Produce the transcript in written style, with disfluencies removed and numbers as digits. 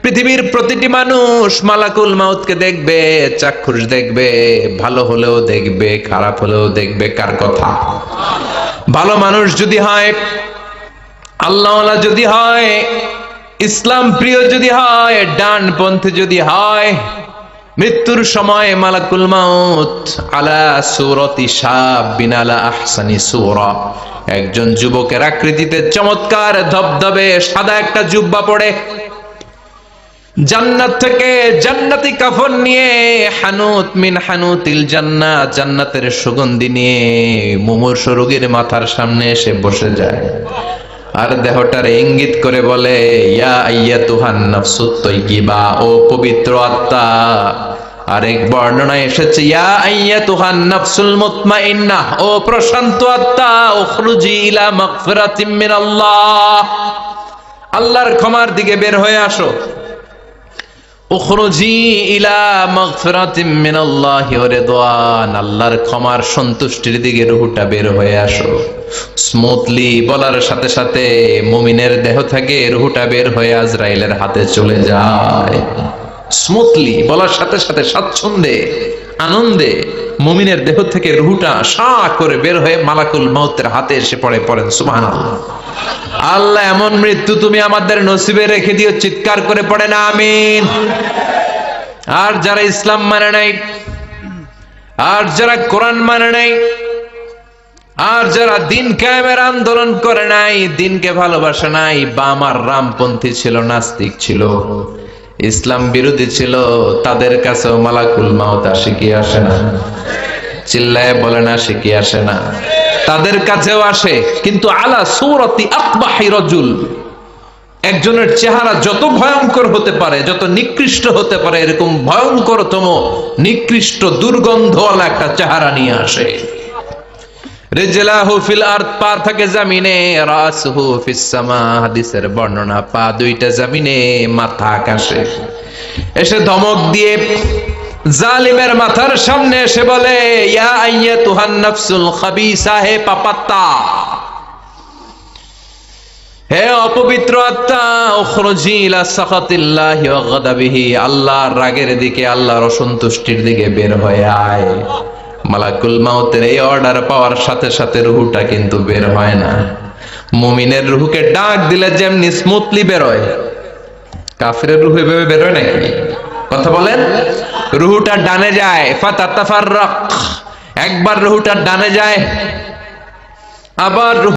পৃথিবীর প্রতিটি মানুষ মালাকুল মাউতকে দেখবে, চাক্ষুষ দেখবে, ভালো হলেও দেখবে, খারাপ হলেও দেখবে। কার কথা? ভালো মানুষ যদি হয়, আল্লাহওয়ালা যদি হয়, ইসলাম প্রিয় যদি হয়, ডানপন্থী যদি হয়, মৃত্যুর সময় মালাকুল মাউত আলা সূরাতি শাবিন আলা আহসানি সূরা, একজন যুবকের আকৃতিতে চমৎকার ধবধবে সাদা একটা জুব্বা পরে জান্নাত থেকে জান্নাতি কাফন নিয়ে, হানুত মিন হানুতিল জান্নাত, জান্নাতের সুগন্ধি নিয়ে মুমূর্ষ রোগীর মাথার সামনে এসে বসে যায় আর দেহটার ইঙ্গিত করে বলে, ইয়া আইয়াতুহান নাফসুত তাইয়্যিবা, ও পবিত্র আত্মা। আরেক বর্ণনায় এসেছে, ইয়া আইয়াতুহান নাফসুল মুতমাইন্নাহ, ও প্রশান্ত আত্মা, উখরুজি ইলা মাগফিরাতিম মিনাল্লাহ, আল্লাহর ক্ষমার দিকে বের হয়ে আসো। উখরুজি ইলা মাগফিরাতিম মিনাল্লাহি ওয়া রিদওয়ান, আল্লাহর ক্ষমার সন্তুষ্টির দিকে রূহটা বের হয়ে আসো। স্মুথলি বলার সাথে সাথে মুমিনের দেহ থেকে রূহটা বের হয়ে আজরাইলের হাতে চলে যায়। স্মুথলি বলার সাথে সাথে স্বাচ্ছন্দ্যে আনন্দে মুমিনের দেহ থেকে রূহটা সা করে বের হয়ে মালাকুল মাউতের হাতে এসে পড়ে। পড়েন সুবহানাল্লাহ। আল্লাহ এমন মৃত্যু তুমি আমাদের নসিবে রেখে দিও, চিৎকার করে পড়েন আমিন। আর যারা ইসলাম মানে নাই, আর যারা কোরআন মানে নাই, আর যারা দিন কায়েমের আন্দোলন করে নাই, দিনকে ভালোবাসে নাই, বাম আর রামপন্থী ছিল, নাস্তিক ছিল, ইসলাম বিরোধী ছিল, তাদের কাছেও মালাকুল মাউত আসে কি আসে না? চিল্লায় বলে না, আসে কি আসে না? তাদের কাছেও আসে, কিন্তু আলা সূরাতি আকবাহি রাজুল, একজনের চেহারা যত ভয়ঙ্কর হতে পারে, যত নিকৃষ্ট হতে পারে, এরকম ভয়ঙ্করতম নিকৃষ্ট দুর্গন্ধওয়ালা একটা চেহারা নিয়ে আসে। রিজলাহু ফিল আরদ, পা থাকে জমিনে, রাসুহু ফিস সামা, হাদিসের বর্ণনা, পা দুইটা জমিনে, মাথা আকাশে। এসে ধমক দিয়ে জালিমের মাথার সামনে এসে বলে, ইয়া আইয়াতুহান নাফসুল খাবিসা, হে পাপাত্তা, হে অপবিত্র আত্মা, উখরুজি ইলা সাখাতিল্লাহি ওয়া গাদাবিহি, আল্লাহর রাগের দিকে, আল্লাহর অসন্তুষ্টির দিকে বের হয়ে আয়। মালাকুল মাউতের এই অর্ডার পাওয়ার সাথে সাথে রূহটা কিন্তু বের হয় না। মুমিনের রূহকে ডাক দিলে যেমনি স্মুথলি বের হয়, কাফিরের রূহ এভাবে বের হয় নাকি? কথা বলেন। রূহটা ডানে যায়, ফাতাতাফাররাক, একবার রূহটা ডানে যায়, আবার